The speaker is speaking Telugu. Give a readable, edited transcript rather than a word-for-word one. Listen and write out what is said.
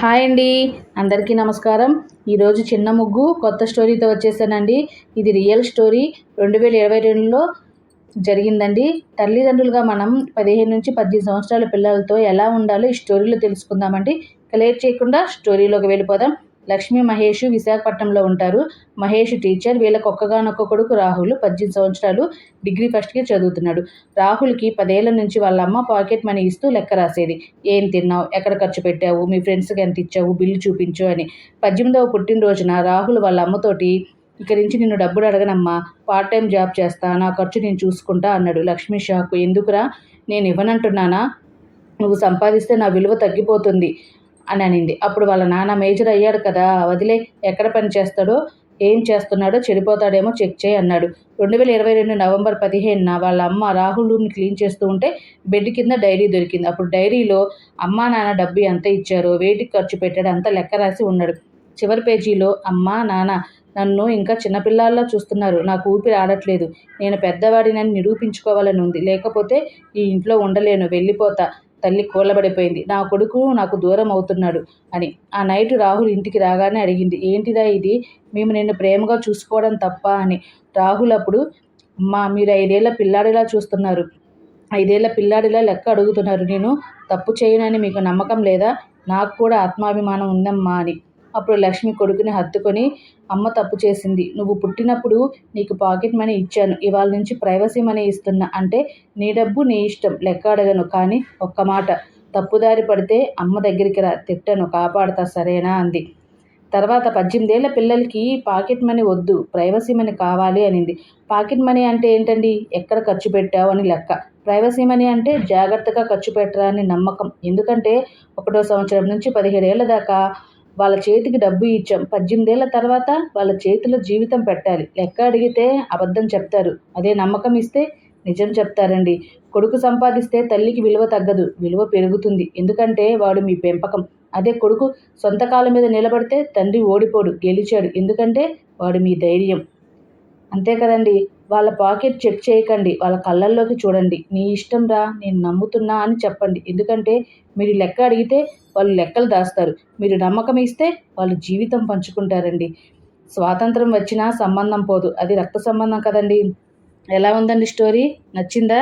హాయ్ అండి, అందరికీ నమస్కారం. ఈరోజు చిన్న ముగ్గు కొత్త స్టోరీతో వచ్చేసానండి. ఇది రియల్ స్టోరీ 2022లో జరిగిందండి. తల్లిదండ్రులుగా మనం 15 నుంచి 18 సంవత్సరాల పిల్లలతో ఎలా ఉండాలో ఈ స్టోరీలో తెలుసుకుందామండి. లేట్ చేయకుండా స్టోరీలోకి వెళ్ళిపోదాం. లక్ష్మి, మహేష్ విశాఖపట్నంలో ఉంటారు. మహేష్ టీచర్. వీళ్ళకి ఒక్కగానొక్క కొడుకు రాహుల్, 18 సంవత్సరాలు, డిగ్రీ ఫస్ట్ ఇయర్ చదువుతున్నాడు. రాహుల్కి 10 ఏళ్ల నుంచి వాళ్ళ అమ్మ పాకెట్ మనీ ఇస్తూ లెక్క రాసేది. ఏం తిన్నావు, ఎక్కడ ఖర్చు పెట్టావు, మీ ఫ్రెండ్స్కి ఎంత ఇచ్చావు, బిల్లు చూపించు అని. 18వ పుట్టినరోజున రాహుల్ వాళ్ళ అమ్మతోటి, ఇక్కడి నుంచి నిన్ను డబ్బులు అడగనమ్మా, పార్ట్ టైం జాబ్ చేస్తా, నా ఖర్చు నేను చూసుకుంటా అన్నాడు. లక్ష్మి షాకు. ఎందుకురా, నేను ఇవ్వనంటున్నానా, నువ్వు సంపాదిస్తే నా విలువ తగ్గిపోతుంది అని అనింది. అప్పుడు వాళ్ళ నాన్న, మేజర్ అయ్యాడు కదా, వదిలే, ఎక్కడ పని చేస్తాడో, ఏం చేస్తున్నాడో, చెడిపోతాడేమో చెక్ చేయి అన్నాడు. 2022 నవంబర్ 15న వాళ్ళ అమ్మ రాహుల్ రూమ్ని క్లీన్ చేస్తూ ఉంటే బెడ్ కింద డైరీ దొరికింది. అప్పుడు డైరీలో అమ్మా నాన్న డబ్బు ఎంత ఇచ్చారో, వేటికి ఖర్చు పెట్టాడో అంతా లెక్క రాసి ఉన్నాడు. చివరి పేజీలో, అమ్మా నాన్న నన్ను ఇంకా చిన్నపిల్లాల్లా చూస్తున్నారు, నాకు ఊపిరి ఆడట్లేదు, నేను పెద్దవాడినని నిరూపించుకోవాలని ఉంది, లేకపోతే ఈ ఇంట్లో ఉండలేను, వెళ్ళిపోతా, తల్లి కూలబడిపోయింది, నా కొడుకు నాకు దూరం అవుతున్నాడు అని. ఆ నైట్ రాహుల్ ఇంటికి రాగానే అడిగింది, ఏంటిదా ఇది, మేము నిన్ను ప్రేమగా చూసుకోవడం తప్ప అని. రాహుల్ అప్పుడు, అమ్మా మీరు 5 ఏళ్ల పిల్లాడిలా చూస్తున్నారు, 5 ఏళ్ల పిల్లాడిలా లెక్క అడుగుతున్నారు, నేను తప్పు చేయనని మీకు నమ్మకం లేదా, నాకు కూడా ఆత్మాభిమానం ఉందమ్మా అని. అప్పుడు లక్ష్మి కొడుకుని హత్తుకొని, అమ్మ తప్పు చేసింది, నువ్వు పుట్టినప్పుడు నీకు పాకెట్ మనీ ఇచ్చాను, ఇవాళ నుంచి ప్రైవసీ మనీ ఇస్తున్నా, అంటే నీ డబ్బు నీ ఇష్టం, లెక్క అడగను, కానీ ఒక్క మాట, తప్పుదారి పడితే అమ్మ దగ్గరికి రా, తిట్టను, కాపాడతా, సరేనా అంది. తర్వాత 18 ఏళ్ల పిల్లలకి పాకెట్ మనీ వద్దు, ప్రైవసీ మనీ కావాలి అనింది. పాకెట్ మనీ అంటే ఏంటండి, ఎక్కడ ఖర్చు పెట్టావు అని లెక్క. ప్రైవసీ మనీ అంటే జాగ్రత్తగా ఖర్చు పెట్టరా అని నమ్మకం. ఎందుకంటే 1వ సంవత్సరం నుంచి 17 ఏళ్ల దాకా వాళ్ళ చేతికి డబ్బు ఇచ్చాం, 18 ఏళ్ల తర్వాత వాళ్ళ చేతిలో జీవితం పెట్టాలి. లెక్క అడిగితే అబద్ధం చెప్తారు, అదే నమ్మకం ఇస్తే నిజం చెప్తారండి. కొడుకు సంపాదిస్తే తల్లికి విలువ తగ్గదు, విలువ పెరుగుతుంది. ఎందుకంటే వాడు మీ పెంపకం. అదే కొడుకు సొంత కాళ్ళ మీద నిలబడితే తండ్రి ఓడిపోడు, గెలిచాడు, ఎందుకంటే వాడు మీ ధైర్యం. అంతే కదండి. వాళ్ళ పాకెట్ చెక్ చేయకండి, వాళ్ళ కళ్ళల్లోకి చూడండి, నీ ఇష్టం రా, నేను నమ్ముతున్నా అని చెప్పండి. ఎందుకంటే మీరు లెక్క అడిగితే వాళ్ళు లెక్కలు దాస్తారు, మీరు నమ్మకం ఇస్తే వాళ్ళు జీవితం పంచుకుంటారండి. స్వాతంత్రం వచ్చినా సంబంధం పోదు, అది రక్త సంబంధం కదండి. ఎలా ఉందండి స్టోరీ, నచ్చిందా?